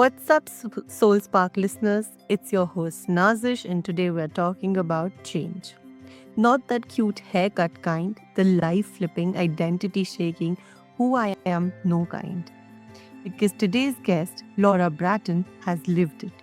What's up, Soul Spark listeners? It's your host Nazish, and today we're talking about change. Not that cute haircut kind, the life flipping, identity shaking, who I am, no kind. Because today's guest, Laura Bratton, has lived it.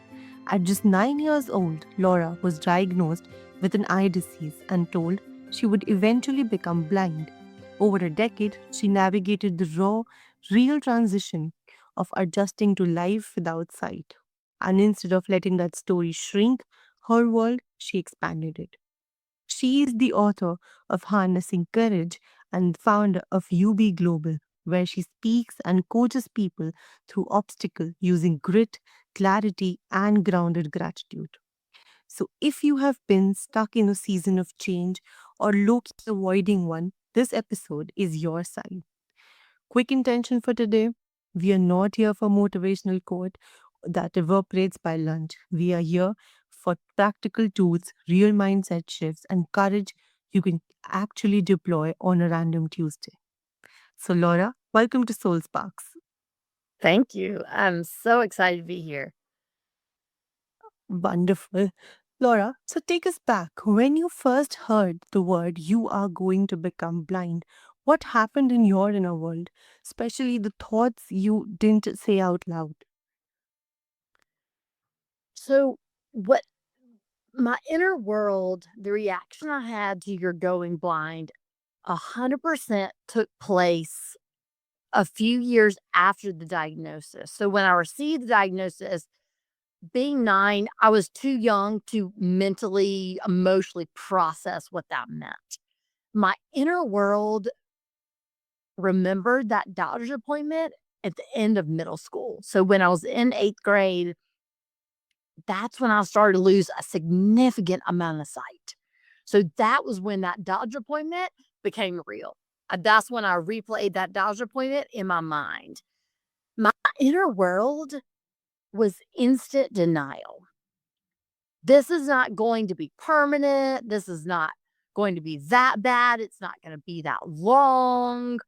At just 9 years old, Laura was diagnosed with an eye disease and told she would eventually become blind. Over a decade, she navigated the raw, real transition of adjusting to life without sight. And instead of letting that story shrink her world, she expanded it. She is the author of Harnessing Courage and founder of UB Global, where she speaks and coaches people through obstacle using grit, clarity, and grounded gratitude. So, if you have been stuck in a season of change or low key avoiding one, this episode is your sign. Quick intention for today: we are not here for motivational quote that evaporates by lunch. We are here for practical tools, real mindset shifts, and courage you can actually deploy on a random Tuesday. So, Laura, welcome to Soul Sparks. Thank you. I'm so excited to be here. Wonderful. Laura, so take us back. When you first heard the word you are going to become blind, what happened in your inner world, especially the thoughts you didn't say out loud? So, what my inner world, the reaction I had to your going blind, 100% took place a few years after the diagnosis. So, when I received the diagnosis, being 9, I was too young to mentally, emotionally process what that meant. My inner world remembered that doctor's appointment at the end of middle school. So, when I was in 8th grade, that's when I started to lose a significant amount of sight. So that was when that doctor appointment became real. That's when I replayed that doctor appointment in my mind. My inner world was instant denial. This is not going to be permanent. This is not going to be that bad. It's not going to be that long.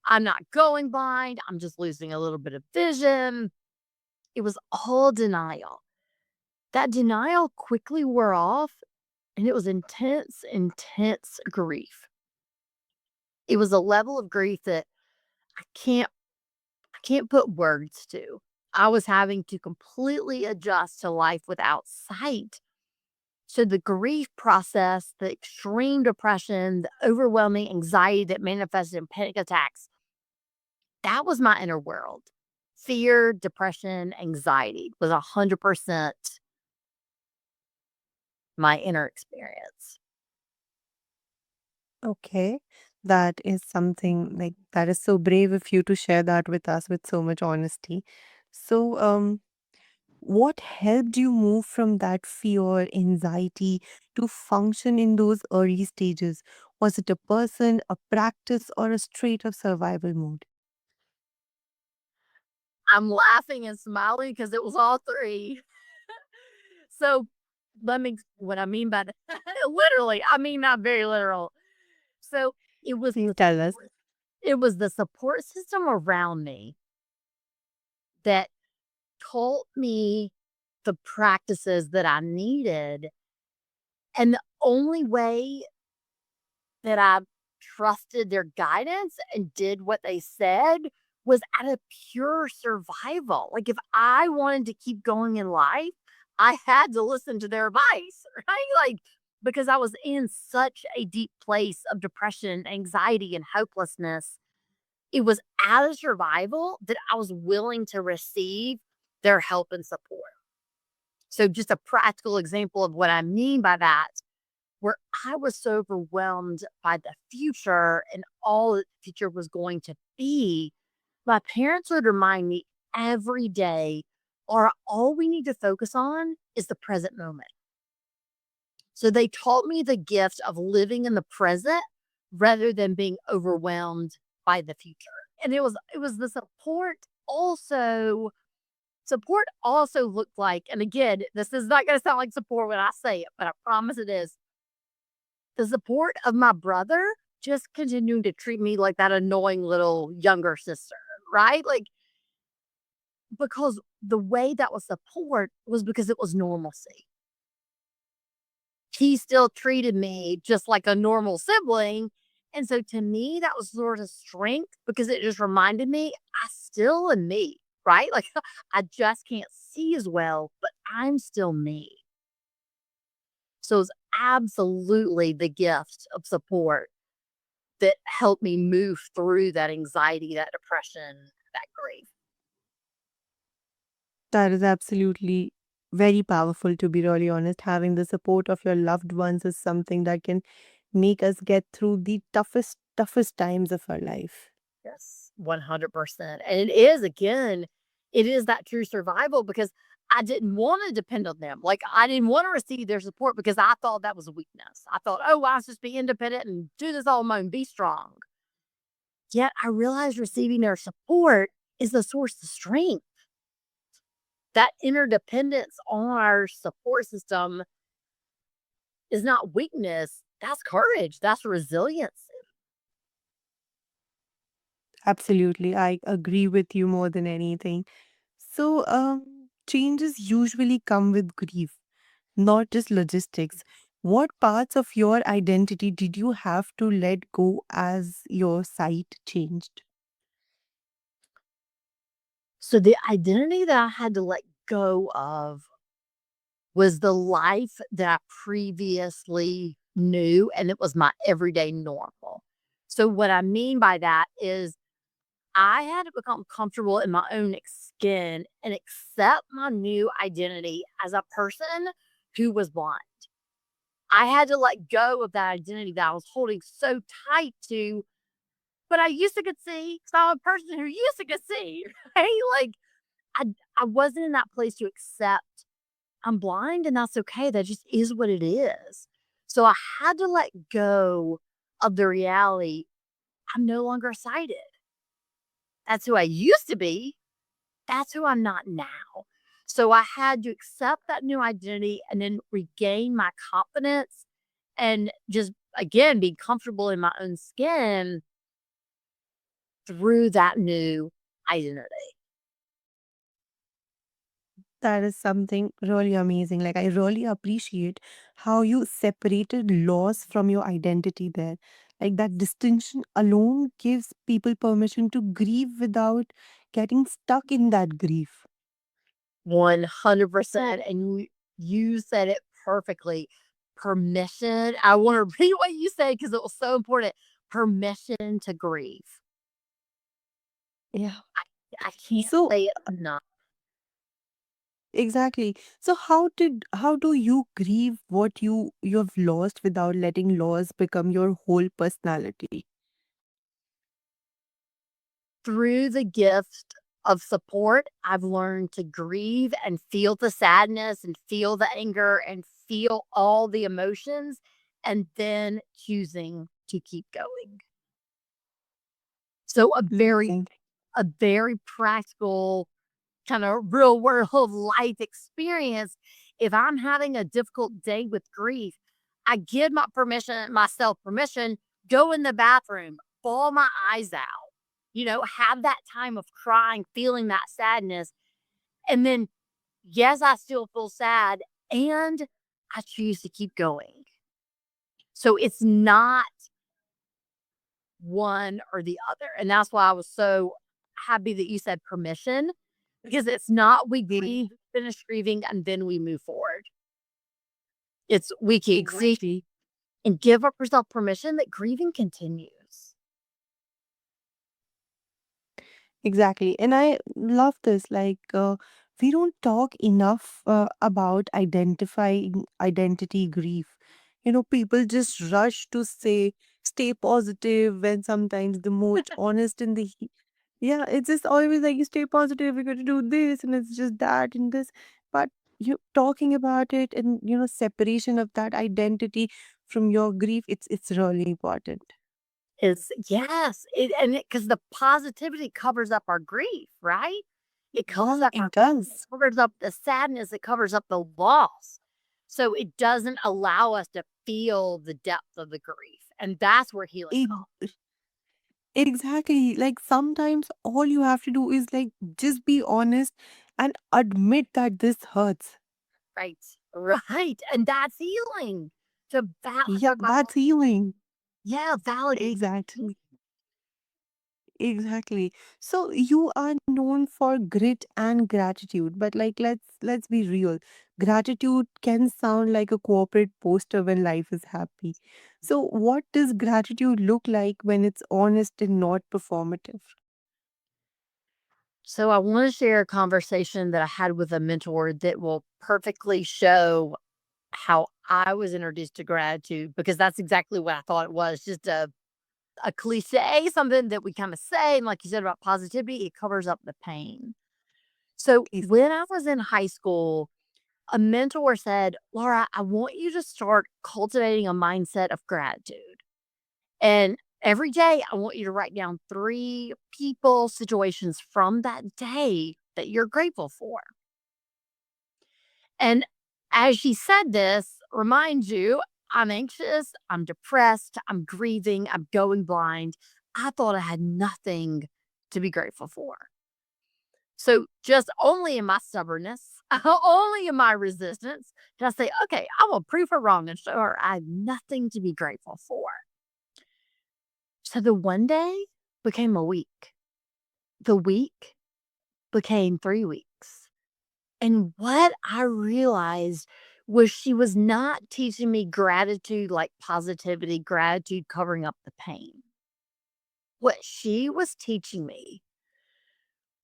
I'm not going blind. I'm just losing a little bit of vision. It was all denial. That denial quickly wore off, and it was intense, intense grief. It was a level of grief that I can't I can't put words to. I was having to completely adjust to life without sight. So the grief process, the extreme depression, the overwhelming anxiety that manifested in panic attacks, that was my inner world. Fear, depression, anxiety was 100% my inner experience. Okay. That is something like that is so brave of you to share that with us with so much honesty. So, what helped you move from that fear, anxiety to function in those early stages? Was it a person, a practice, or a straight up survival mode? I'm laughing and smiling because it was all three. So let me what I mean by that literally, I mean not very literal. So it was Please the tell us. support system around me that taught me the practices that I needed. And the only way that I trusted their guidance and did what they said was out of pure survival. Like if I wanted to keep going in life, I had to listen to their advice, right? Like because I was in such a deep place of depression, anxiety, and hopelessness. It was out of survival that I was willing to receive their help and support. So, just a practical example of what I mean by that, where I was so overwhelmed by the future and all that the future was going to be, my parents would remind me every day, or all we need to focus on is the present moment. So they taught me the gift of living in the present rather than being overwhelmed by the future. And it was the support also looked like, and again, this is not going to sound like support when I say it, but I promise it is the support of my brother just continuing to treat me like that annoying little younger sister, right? Like because the way that was support was because it was normalcy. He still treated me just like a normal sibling. And so to me, that was sort of strength because it just reminded me I still am me, right? Like I just can't see as well, but I'm still me. So it's absolutely the gift of support that helped me move through that anxiety, that depression, that grief. That is absolutely very powerful, to be really honest. Having the support of your loved ones is something that can make us get through the toughest times of our life. Yes, 100%. And it is, again, it is that true survival because I didn't want to depend on them. Like, I didn't want to receive their support because I thought that was a weakness. I thought, oh, well, I should just be independent and do this all on my own, be strong. Yet I realized receiving their support is the source of strength. That interdependence on our support system is not weakness, that's courage, that's resilience. Absolutely. I agree with you more than anything. So, changes usually come with grief, not just logistics. What parts of your identity did you have to let go as your sight changed? So the identity that I had to let go of was the life that I previously knew, and it was my everyday normal. So what I mean by that is I had to become comfortable in my own skin and accept my new identity as a person who was blind. I had to let go of that identity that I was holding so tight to, but I used to could see because I'm a person who used to could see, right? Like I I wasn't in that place to accept I'm blind and that's okay. That just is what it is. So I had to let go of the reality I'm no longer sighted. That's who I used to be. That's who I'm not now. So I had to accept that new identity and then regain my confidence and just again be comfortable in my own skin through that new identity. That is something really amazing. Like, I really appreciate how you separated loss from your identity there. Like, that distinction alone gives people permission to grieve without getting stuck in that grief. 100%. And you said it perfectly. Permission. I want to read what you said because it was so important. Permission to grieve. Yeah. I can't So, say it enough. exactly. So how do you grieve what you have lost without letting loss become your whole personality? Through the gift of support, I've learned to grieve and feel the sadness and feel the anger and feel all the emotions and then choosing to keep going. So Amazing. a very practical kind of real world life experience. If I'm having a difficult day with grief, I give myself permission, go in the bathroom, bawl my eyes out, have that time of crying, feeling that sadness. And then, yes, I still feel sad and I choose to keep going. So it's not one or the other. And that's why I was so happy that you said permission because it's not we grieve, finish grieving, and then we move forward. It's we keep grieving Exactly. and give ourselves permission that grieving continues. Exactly. And I love this. Like, we don't talk enough about identifying identity grief. People just rush to say, stay positive, when sometimes the most honest in yeah, it's just always like, you stay positive, we're going to do this, and it's just that and this. But you talking about it and, separation of that identity from your grief, it's really important. Is yes, because the positivity covers up our grief, right? It covers Yeah, up our it does. covers up the sadness, it covers up the loss. So it doesn't allow us to feel the depth of the grief. And that's where healing comes. Exactly. Like sometimes all you have to do is like just be honest and admit that this hurts. Right. Right. And that's healing. Yeah, that's healing. Yeah, validate. Exactly. Exactly. So you are known for grit and gratitude, but like let's be real. Gratitude can sound like a corporate poster when life is happy. So what does gratitude look like when it's honest and not performative? So I want to share a conversation that I had with a mentor that will perfectly show how I was introduced to gratitude because that's exactly what I thought it was. Just a cliche, something that we kind of say. And like you said about positivity, it covers up the pain. So Please. when I was in high school, a mentor said, Laura, I want you to start cultivating a mindset of gratitude. And every day, I want you to write down three people, situations from that day that you're grateful for. And as she said this, remind you, I'm anxious, I'm depressed, I'm grieving, I'm going blind. I thought I had nothing to be grateful for. So, just only in my stubbornness, only in my resistance, did I say, okay, I'm going to prove her wrong and show her I have nothing to be grateful for. So, the one day became a week, the week became 3 weeks. And what I realized was she was not teaching me gratitude like positivity, gratitude covering up the pain. What she was teaching me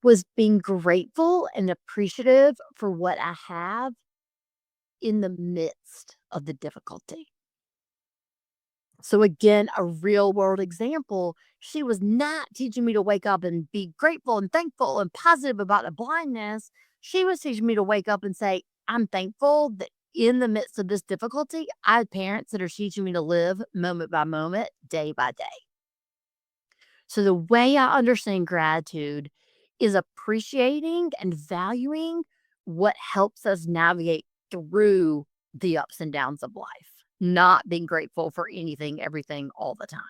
was being grateful and appreciative for what I have in the midst of the difficulty. So, again, a real world example, she was not teaching me to wake up and be grateful and thankful and positive about the blindness. She was teaching me to wake up and say, I'm thankful that in the midst of this difficulty, I had parents that are teaching me to live moment by moment, day by day. So, the way I understand gratitude is appreciating and valuing what helps us navigate through the ups and downs of life, not being grateful for anything, everything, all the time.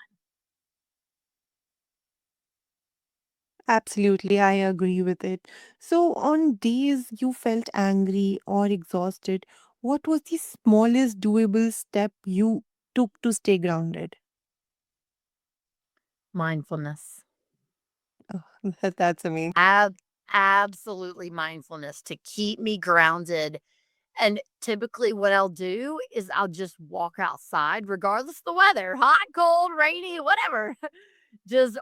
Absolutely, I agree with it. So, on days you felt angry or exhausted, what was the smallest doable step you took to stay grounded? Mindfulness. Oh, that's amazing. Ab- Absolutely mindfulness to keep me grounded. And typically, what I'll do is I'll just walk outside, regardless of the weather, hot, cold, rainy, whatever. Just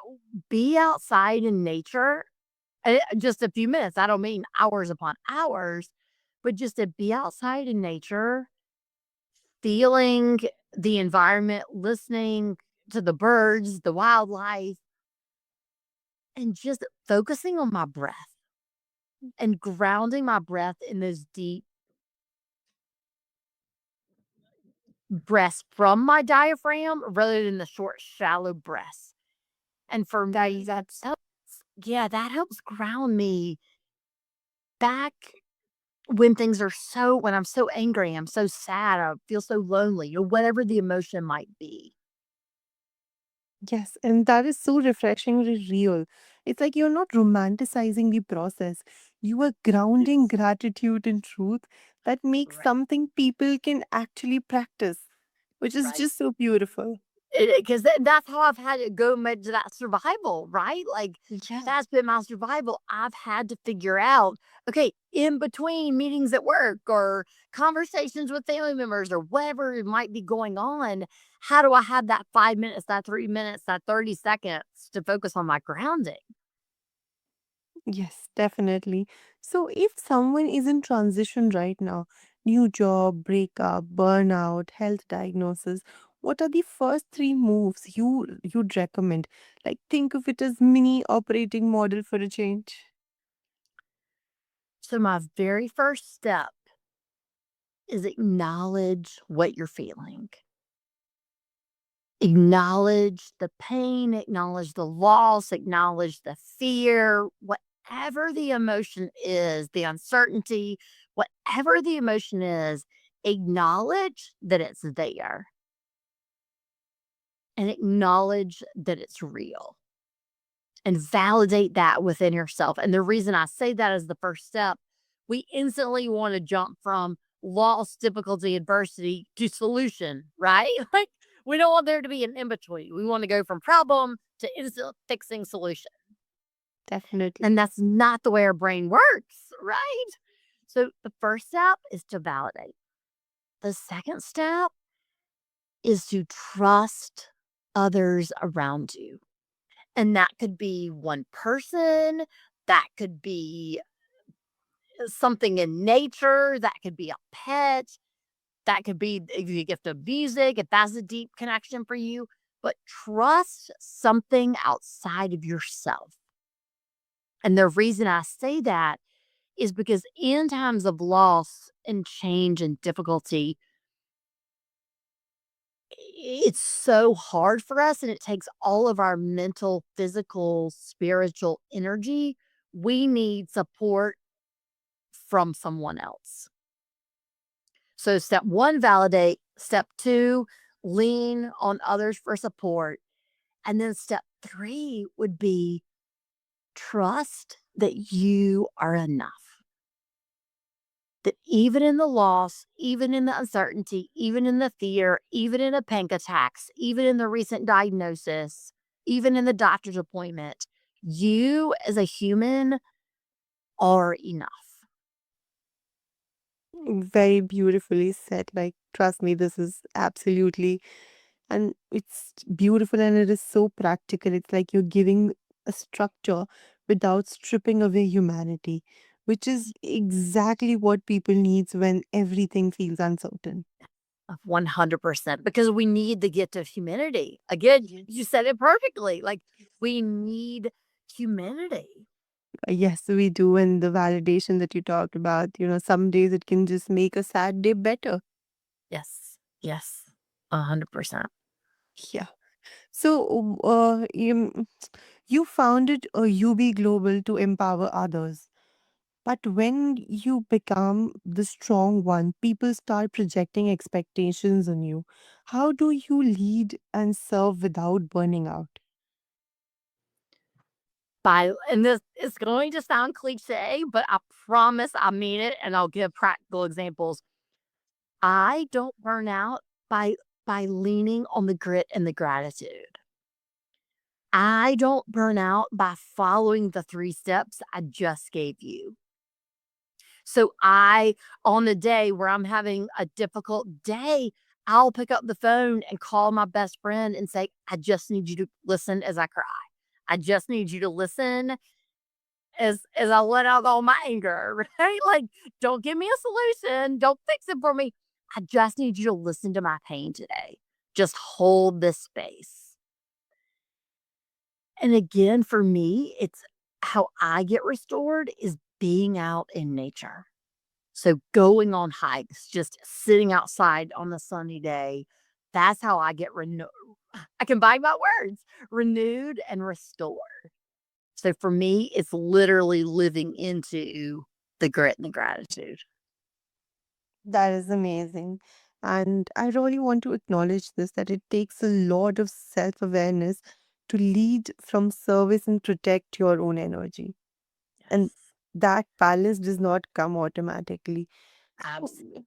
be outside in nature. Just a few minutes. I don't mean hours upon hours, but just to be outside in nature, feeling the environment, listening to the birds, the wildlife, and just focusing on my breath and grounding my breath in those deep breaths from my diaphragm rather than the short, shallow breaths. And for me, yeah, that helps ground me back when I'm so angry, I'm so sad, I feel so lonely, or whatever the emotion might be. Yes, and that is so refreshingly real. It's like you're not romanticizing the process. You are grounding gratitude in truth that makes Right. something people can actually practice, which is Right. just so beautiful. Because that's how I've had to go to that survival, right? Like, Yeah. that's been my survival. I've had to figure out, okay, in between meetings at work or conversations with family members or whatever it might be going on, how do I have that 5 minutes, that 3 minutes, that 30 seconds to focus on my grounding? Yes, definitely. So if someone is in transition right now, new job, breakup, burnout, health diagnosis, what are the first three moves you'd recommend? Like think of it as mini operating model for a change. So, my very first step is acknowledge what you're feeling. Acknowledge the pain, acknowledge the loss, acknowledge the fear, whatever the emotion is, the uncertainty, whatever the emotion is, acknowledge that it's there and acknowledge that it's real. and validate that within yourself. And the reason I say that is the first step, we instantly want to jump from loss, difficulty, adversity to solution, right? Like we don't want there to be an in between. We want to go from problem to instant fixing solution. Definitely. And that's not the way our brain works, right? So the first step is to validate. The second step is to trust others around you. And that could be one person, that could be something in nature, that could be a pet, that could be the gift of music, if that's a deep connection for you. But trust something outside of yourself. And the reason I say that is because in times of loss and change and difficulty, it's so hard for us and it takes all of our mental, physical, spiritual energy. We need support from someone else. So, step one, validate. Step two, lean on others for support. And then step three would be trust that you are enough. That even in the loss, even in the uncertainty, even in the fear, even in the panic attacks, even in the recent diagnosis, even in the doctor's appointment, you as a human are enough. Very beautifully said. Like, trust me, this is absolutely, and it's beautiful and it is so practical. It's like you're giving a structure without stripping away humanity, which is exactly what people needs when everything feels uncertain. 100%, because we need the gift of humanity. Again, you said it perfectly. Like, we need humanity. Yes, we do. And the validation that you talked about, some days it can just make a sad day better. Yes. Yes. 100%. Yeah. So, you founded a UB Global to empower others. But when you become the strong one, people start projecting expectations on you. How do you lead and serve without burning out? And this is going to sound cliche, but I promise I mean it, and I'll give practical examples. I don't burn out by leaning on the grit and the gratitude. I don't burn out by following the 3 steps I just gave you. So on the day where I'm having a difficult day, I'll pick up the phone and call my best friend and say, "I just need you to listen as I cry. I just need you to listen as I let out all my anger," right? Like, don't give me a solution. Don't fix it for me. I just need you to listen to my pain today. Just hold this space. And again, for me, it's how I get restored is being out in nature. So going on hikes, just sitting outside on a sunny day, that's how I get renewed. I combine my words, renewed and restored. So for me, it's literally living into the grit and the gratitude. That is amazing. And I really want to acknowledge this that it takes a lot of self awareness to lead from service and protect your own energy. And Yes. that balance does not come automatically. So, Absolutely.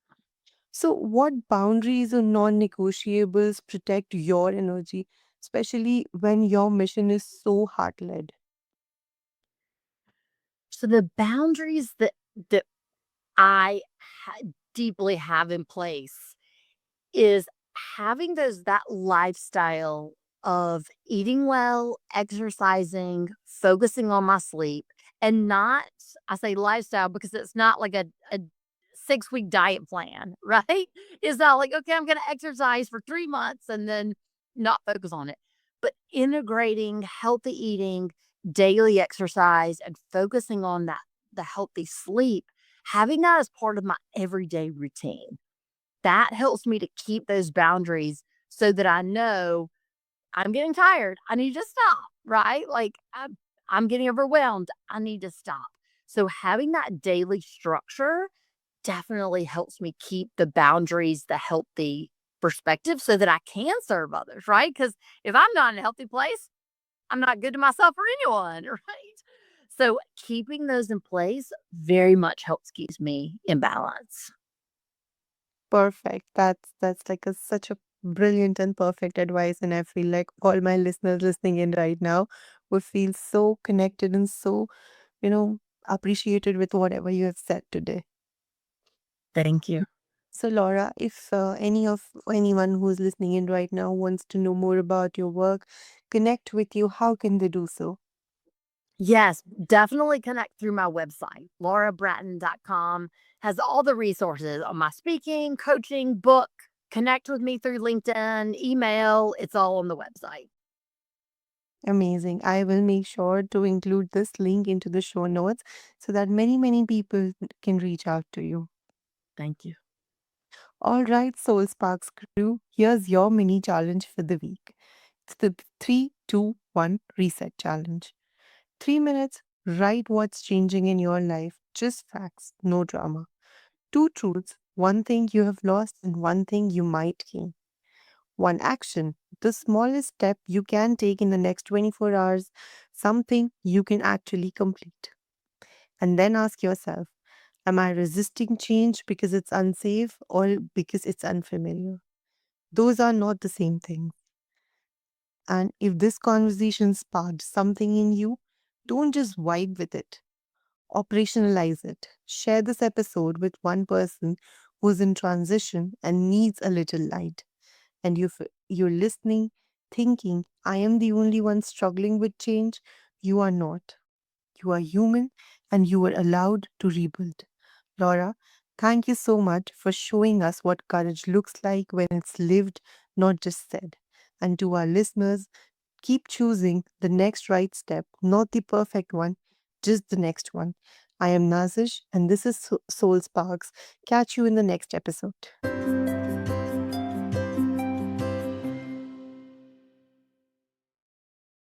so what boundaries or non negotiables protect your energy, especially when your mission is so heart led? So the boundaries that I deeply have in place is having that lifestyle of eating well, exercising, focusing on my sleep, and not, I say lifestyle because it's not like a 6-week diet plan, right? It's not like, okay, I'm going to exercise for 3 months and then not focus on it. But integrating healthy eating, daily exercise, and focusing on the healthy sleep, having that as part of my everyday routine, that helps me to keep those boundaries so that I know I'm getting tired. I need to stop, right? Like I'm getting overwhelmed. I need to stop. So having that daily structure definitely helps me keep the boundaries, the healthy perspective so that I can serve others, right? Because if I'm not in a healthy place, I'm not good to myself or anyone, right? So keeping those in place very much helps keeps me in balance. Perfect. That's like such a brilliant and perfect advice, and I feel like all my listeners listening in right now would feel so connected and so, you know, appreciated with whatever you have said today. Thank you. So, Laura, if anyone who's listening in right now wants to know more about your work, connect with you, how can they do so? Yes, definitely connect through my website. laurabratton.com has all the resources on my speaking, coaching, book. Connect with me through LinkedIn, email. It's all on the website. Amazing. I will make sure to include this link into the show notes so that many people can reach out to you. Thank you. All right, Soul Sparks crew, here's your mini challenge for the week. It's the 3, 2, 1 reset challenge. 3 minutes, write what's changing in your life. Just facts, no drama. Two truths, one thing you have lost and one thing you might gain. One action, the smallest step you can take in the next 24 hours, something you can actually complete. And then ask yourself, am I resisting change because it's unsafe or because it's unfamiliar? Those are not the same thing. And if this conversation sparked something in you, don't just vibe with it, operationalize it. Share this episode with one person who's in transition and needs a little light. And if you're listening, thinking, I am the only one struggling with change, you are not. You are human and you are allowed to rebuild. Laura, thank you so much for showing us what courage looks like when it's lived, not just said. And to our listeners, keep choosing the next right step, not the perfect one, just the next one. I am Nazish, and this is Soul Sparks. Catch you in the next episode.